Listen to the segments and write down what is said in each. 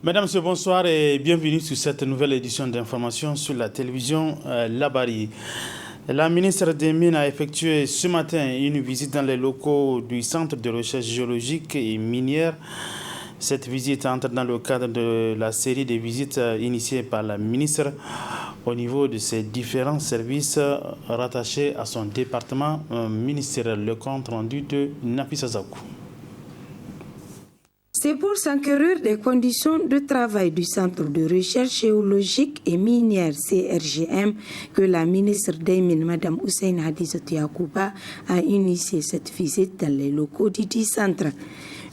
Mesdames, Messieurs, bonsoir et bienvenue sur cette nouvelle édition d'information sur la télévision Labari. La ministre des Mines a effectué ce matin une visite dans les locaux du Centre de recherche géologique et minière. Cette visite entre dans le cadre de la série de visites initiées par la ministre au niveau de ses différents services rattachés à son département ministériel. Le compte rendu de Nafissa Zakou. C'est pour s'enquérir des conditions de travail du Centre de recherche géologique et minière CRGM que la ministre des Mines, Mme Hussein Hadizatou Yacouba, a initié cette visite dans les locaux du centre.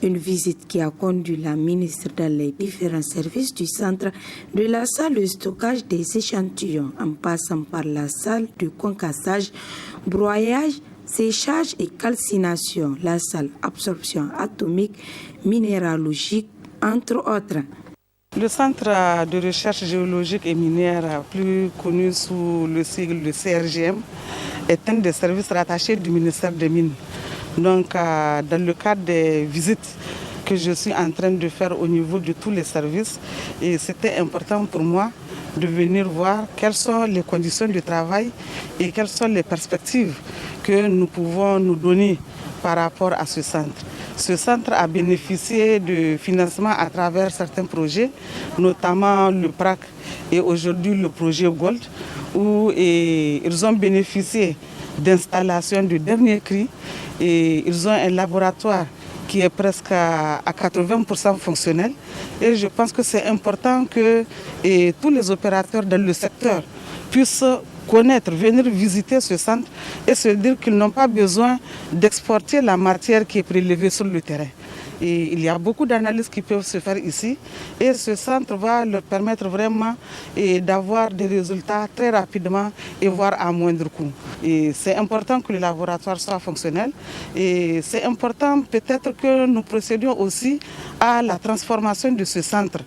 Une visite qui a conduit la ministre dans les différents services du centre, de la salle de stockage des échantillons en passant par la salle de concassage, broyage, séchage et calcination, la salle absorption atomique, minéralogique, entre autres. Le centre de recherche géologique et minière, plus connu sous le sigle de CRGM, est un des services rattachés du ministère des Mines. Donc, dans le cadre des visites que je suis en train de faire au niveau de tous les services, et c'était important pour moi de venir voir quelles sont les conditions de travail et quelles sont les perspectives que nous pouvons nous donner par rapport à ce centre. Ce centre a bénéficié de financement à travers certains projets, notamment le PRAC et aujourd'hui le projet Gold, où ils ont bénéficié d'installations de dernier cri et ils ont un laboratoire qui est presque à 80% fonctionnel. Et je pense que c'est important que tous les opérateurs dans le secteur puissent connaître, venir visiter ce centre et se dire qu'ils n'ont pas besoin d'exporter la matière qui est prélevée sur le terrain. Et il y a beaucoup d'analyses qui peuvent se faire ici et ce centre va leur permettre vraiment d'avoir des résultats très rapidement et voire à moindre coût. Et c'est important que le laboratoire soit fonctionnel et c'est important peut-être que nous procédions aussi à la transformation de ce centre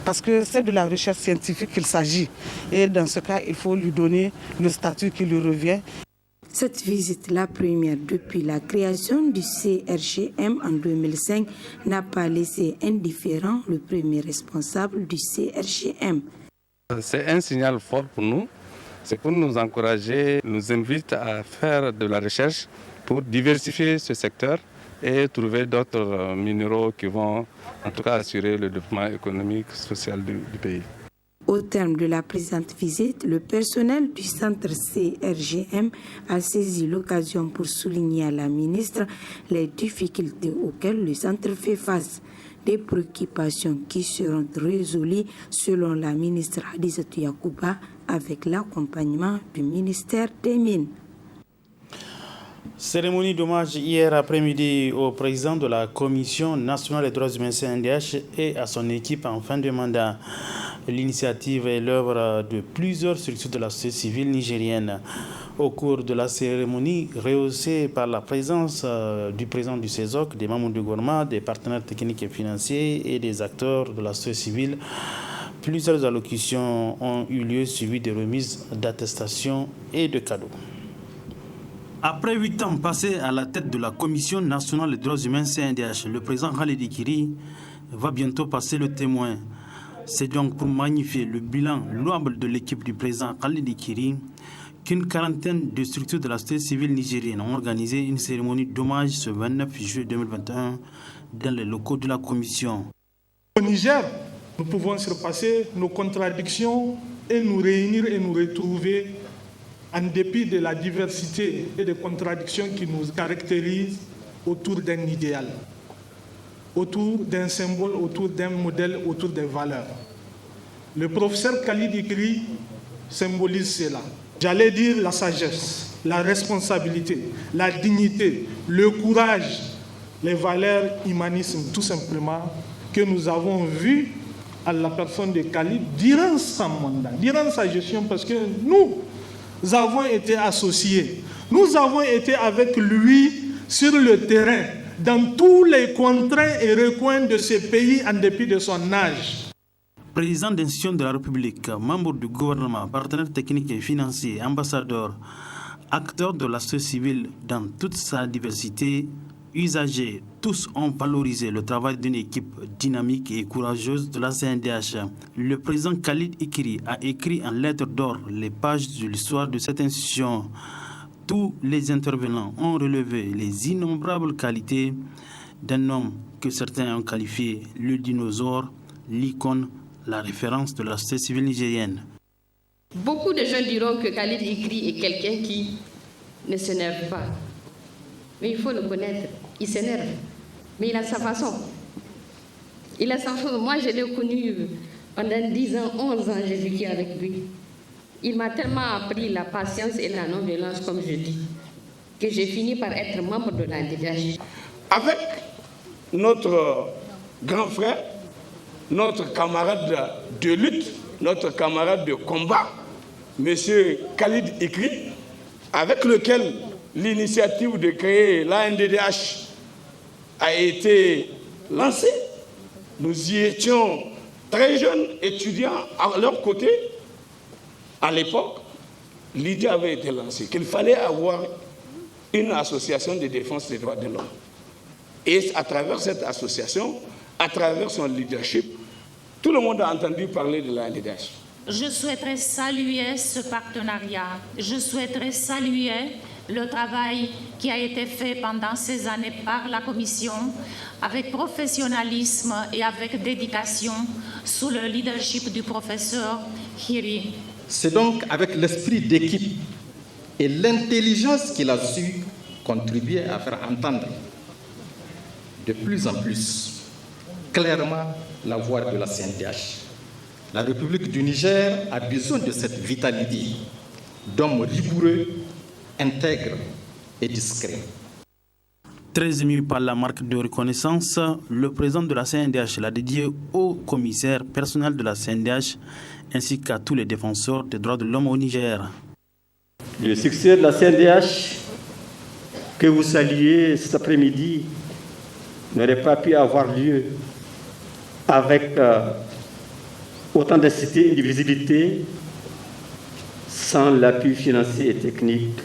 parce que c'est de la recherche scientifique qu'il s'agit et dans ce cas il faut lui donner le statut qui lui revient. Cette visite, la première depuis la création du CRGM en 2005, n'a pas laissé indifférent le premier responsable du CRGM. C'est un signal fort pour nous. C'est pour nous encourager, nous invite à faire de la recherche pour diversifier ce secteur et trouver d'autres minéraux qui vont en tout cas assurer le développement économique et social du pays. Au terme de la présente visite, le personnel du centre CRGM a saisi l'occasion pour souligner à la ministre les difficultés auxquelles le centre fait face. Des préoccupations qui seront résolues selon la ministre Hadizatou Yacouba avec l'accompagnement du ministère des Mines. Cérémonie d'hommage hier après-midi au président de la Commission nationale des droits humains CNDH et à son équipe en fin de mandat. L'initiative est l'œuvre de plusieurs structures de la société civile nigérienne. Au cours de la cérémonie, rehaussée par la présence du président du CESOC, des membres du gouvernement, des partenaires techniques et financiers et des acteurs de la société civile, plusieurs allocutions ont eu lieu suivies de remises d'attestations et de cadeaux. Après 8 ans passés à la tête de la Commission nationale des droits humains CNDH, le président Khaledi Kiri va bientôt passer le témoin. C'est donc pour magnifier le bilan louable de l'équipe du président Khaledi Kiri qu'une quarantaine de structures de la société civile nigérienne ont organisé une cérémonie d'hommage ce 29 juillet 2021 dans les locaux de la Commission. Au Niger, nous pouvons surpasser nos contradictions et nous réunir et nous retrouver en dépit de la diversité et des contradictions qui nous caractérisent autour d'un idéal, autour d'un symbole, autour d'un modèle, autour des valeurs. Le professeur Khaledi Kiri symbolise cela. J'allais dire la sagesse, la responsabilité, la dignité, le courage, les valeurs humanisme tout simplement que nous avons vues à la personne de Khaledi durant son mandat, durant sa gestion, parce que nous avons été associés, nous avons été avec lui sur le terrain, dans tous les contraintes et recoins de ce pays en dépit de son âge. Président d'institution de la République, membre du gouvernement, partenaire technique et financier, ambassadeur, acteur de la société civile dans toute sa diversité, usagers, tous ont valorisé le travail d'une équipe dynamique et courageuse de la CNDH. Le président Khalid Ikiri a écrit en lettres d'or les pages de l'histoire de cette institution. Tous les intervenants ont relevé les innombrables qualités d'un homme que certains ont qualifié le dinosaure, l'icône, la référence de la société civile nigérienne. Beaucoup de gens diront que Khalid Ikiri est quelqu'un qui ne s'énerve pas. Mais il faut le connaître, il s'énerve. Mais il a sa façon. Il a sa façon. Moi, je l'ai connu pendant 10 ans, 11 ans, j'ai vécu avec lui. Il m'a tellement appris la patience et la non-violence, comme je dis, que j'ai fini par être membre de la DDH. Avec notre grand frère, notre camarade de lutte, notre camarade de combat, M. Khalid Ikri, avec lequel l'initiative de créer l'ANDDH a été lancée. Nous y étions très jeunes étudiants à leur côté. À l'époque, l'idée avait été lancée qu'il fallait avoir une association de défense des droits de l'homme. Et à travers cette association, à travers son leadership, tout le monde a entendu parler de l'ANDDH. Je souhaiterais saluer ce partenariat. Je souhaiterais saluer le travail qui a été fait pendant ces années par la Commission avec professionnalisme et avec dédication sous le leadership du professeur Hiri. C'est donc avec l'esprit d'équipe et l'intelligence qu'il a su contribuer à faire entendre de plus en plus clairement la voix de la CNDH. La République du Niger a besoin de cette vitalité d'hommes rigoureux, intègres et discrets. Très ému par la marque de reconnaissance, le président de la CNDH l'a dédié au commissaire personnel de la CNDH ainsi qu'à tous les défenseurs des droits de l'homme au Niger. Le succès de la CNDH que vous saluez cet après-midi n'aurait pas pu avoir lieu avec autant d'incité et de visibilité sans l'appui financier et technique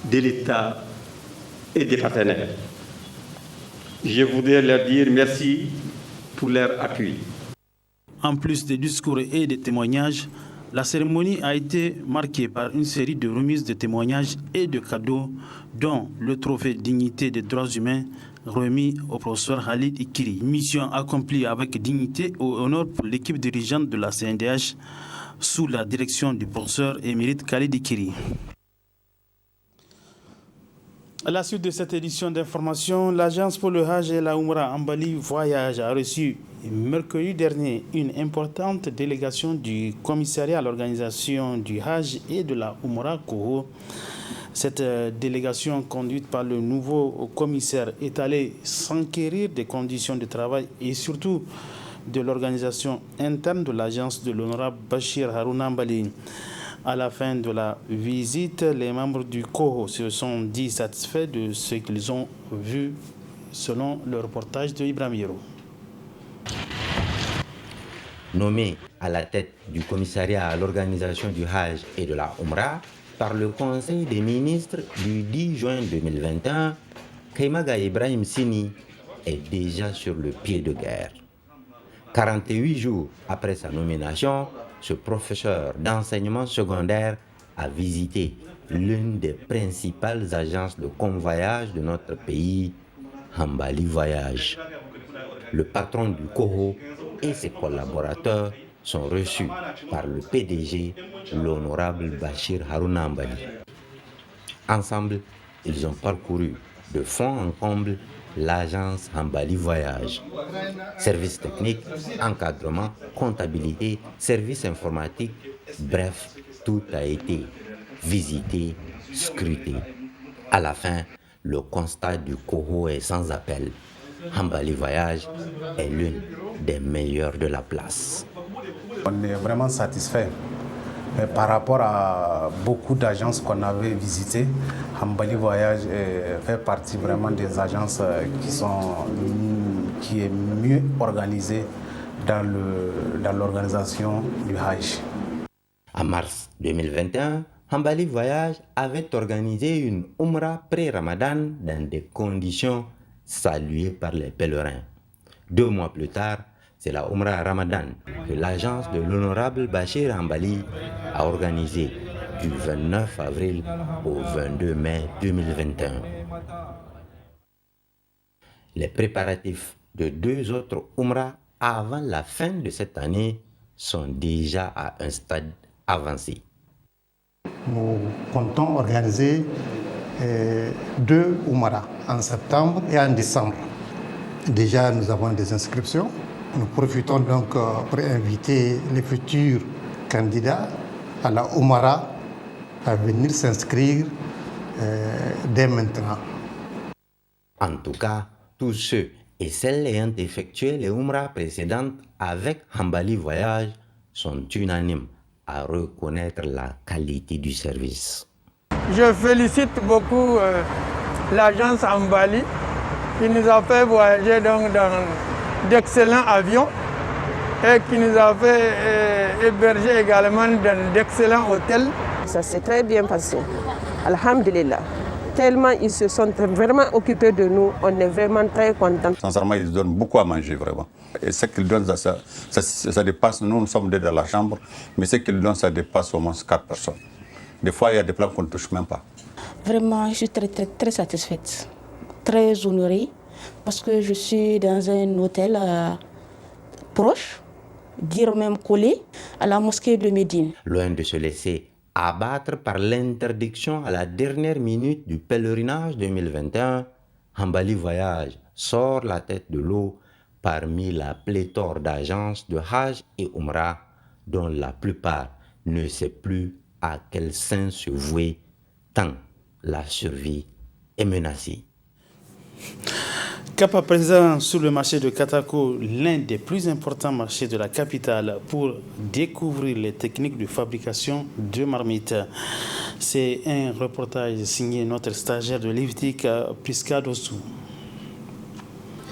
de l'État et des partenaires. Je voudrais leur dire merci pour leur appui. En plus des discours et des témoignages, la cérémonie a été marquée par une série de remises de témoignages et de cadeaux, dont le trophée dignité des droits humains remis au professeur Khalid Ikiri. Mission accomplie avec dignité et honneur pour l'équipe dirigeante de la CNDH sous la direction du professeur émérite Khalid Ikiri. À la suite de cette édition d'information, l'Agence pour le Hajj et la Oumra Ambali Voyage a reçu mercredi dernier une importante délégation du commissariat à l'organisation du Hajj et de la Oumra Koho. Cette délégation conduite par le nouveau commissaire est allée s'enquérir des conditions de travail et surtout de l'organisation interne de l'agence de l'honorable Bachir Harouna Ambali. À la fin de la visite, les membres du COHO se sont dit satisfaits de ce qu'ils ont vu, selon le reportage de Ibrahim Yero. Nommé à la tête du commissariat à l'organisation du Hajj et de la Oumra par le Conseil des ministres du 10 juin 2021, Kaimaga Ibrahim Sini est déjà sur le pied de guerre. 48 jours après sa nomination, ce professeur d'enseignement secondaire a visité l'une des principales agences de convoyage de notre pays, Ambali Voyage. Le patron du COHO et ses collaborateurs sont reçus par le PDG, l'honorable Bachir Harouna Ambali. Ensemble, ils ont parcouru de fond en comble l'agence Ambali Voyage. Service technique, encadrement, comptabilité, service informatique, bref, tout a été visité, scruté. À la fin, le constat du COHO est sans appel. Ambali Voyage est l'une des meilleures de la place. On est vraiment satisfait. Par rapport à beaucoup d'agences qu'on avait visitées, Ambali Voyage fait partie vraiment des agences qui est mieux organisée dans l'organisation du Hajj. En mars 2021, Hambali Voyage avait organisé une Umrah pré-Ramadan dans des conditions saluées par les pèlerins. 2 mois plus tard, c'est la Umrah Ramadan que l'agence de l'honorable Bachir Hambali a organisée du 29 avril au 22 mai 2021. Les préparatifs de 2 autres Umrah avant la fin de cette année sont déjà à un stade avancé. Nous comptons organiser 2 Umrah en septembre et en décembre. Déjà, nous avons des inscriptions. Nous profitons donc pour inviter les futurs candidats à la Umrah à venir s'inscrire dès maintenant. En tout cas, tous ceux et celles ayant effectué les Umrah précédentes avec Hambali Voyage sont unanimes à reconnaître la qualité du service. Je félicite beaucoup l'agence Hambali qui nous a fait voyager donc dans d'excellents avions et qui nous a fait héberger également dans d'excellents hôtels. Ça s'est très bien passé. Alhamdulillah. Tellement ils se sont vraiment occupés de nous, on est vraiment très contents. Sincèrement, ils donnent beaucoup à manger, vraiment. Et ce qu'ils donnent, ça dépasse, nous sommes deux dans la chambre, mais ce qu'ils donnent, ça dépasse au moins 4 personnes. Des fois, il y a des plats qu'on ne touche même pas. Vraiment, je suis très satisfaite, très honorée, parce que je suis dans un hôtel proche, dire même collé, à la mosquée de Médine. Loin de se laisser abattre par l'interdiction à la dernière minute du pèlerinage 2021, Hambali Voyage sort la tête de l'eau parmi la pléthore d'agences de Hajj et Umrah dont la plupart ne savent plus à quel sein se vouer tant la survie est menacée. Cap à présent sur le marché de Katako, l'un des plus importants marchés de la capitale, pour découvrir les techniques de fabrication de marmites. C'est un reportage signé notre stagiaire de l'IFTIC, Priska Dossou.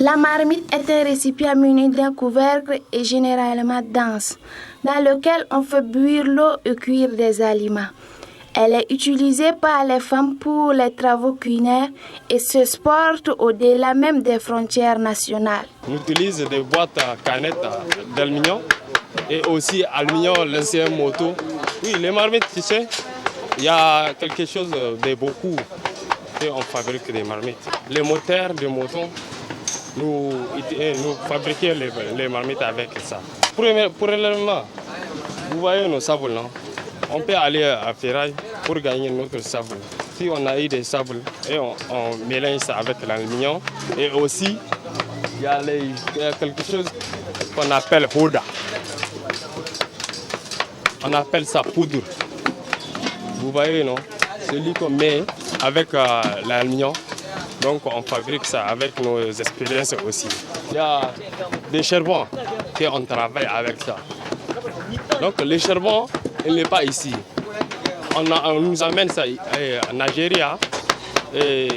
La marmite est un récipient muni d'un couvercle et généralement dense, dans lequel on fait bouillir l'eau et cuire des aliments. Elle est utilisée par les femmes pour les travaux culinaires et se exporte au-delà même des frontières nationales. On utilise des boîtes à canettes d'aluminium et aussi aluminium, l'ancien moto. Oui, les marmites, tu sais, il y a quelque chose de beaucoup et on fabrique des marmites. Les moteurs de motos, nous fabriquons les marmites avec ça. Premièrement, vous voyez nos sables, non? On peut aller à Ferraille pour gagner notre sable. Si on a eu des sables et on mélange ça avec l'aluminium. Et aussi, il y a quelque chose qu'on appelle hoda. On appelle ça poudre. Vous voyez, non? Celui qu'on met avec l'aluminium. Donc on fabrique ça avec nos expériences aussi. Il y a des charbons qu'on travaille avec ça. Donc le charbon, il n'est pas ici. On nous amène ça en Algérie et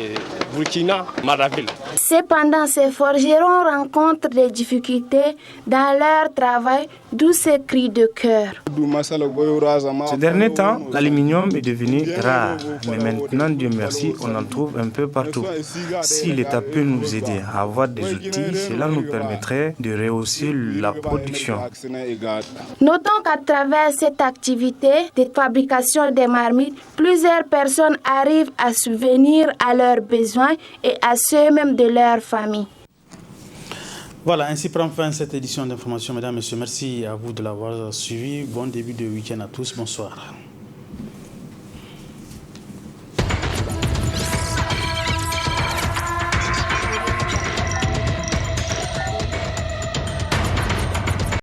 Burkina, Maraville. Cependant, ces forgerons rencontrent des difficultés dans leur travail, d'où ces cris de cœur. Ces derniers temps, l'aluminium est devenu rare, mais maintenant, Dieu merci, on en trouve un peu partout. Si l'État peut nous aider à avoir des outils, cela nous permettrait de rehausser la production. Notons qu'à travers cette activité de fabrication des marmites, plusieurs personnes arrivent à subvenir à leurs besoins et à ceux même de leur famille. Voilà, ainsi prend fin cette édition d'information. Mesdames, Messieurs, merci à vous de l'avoir suivi. Bon début de week-end à tous. Bonsoir.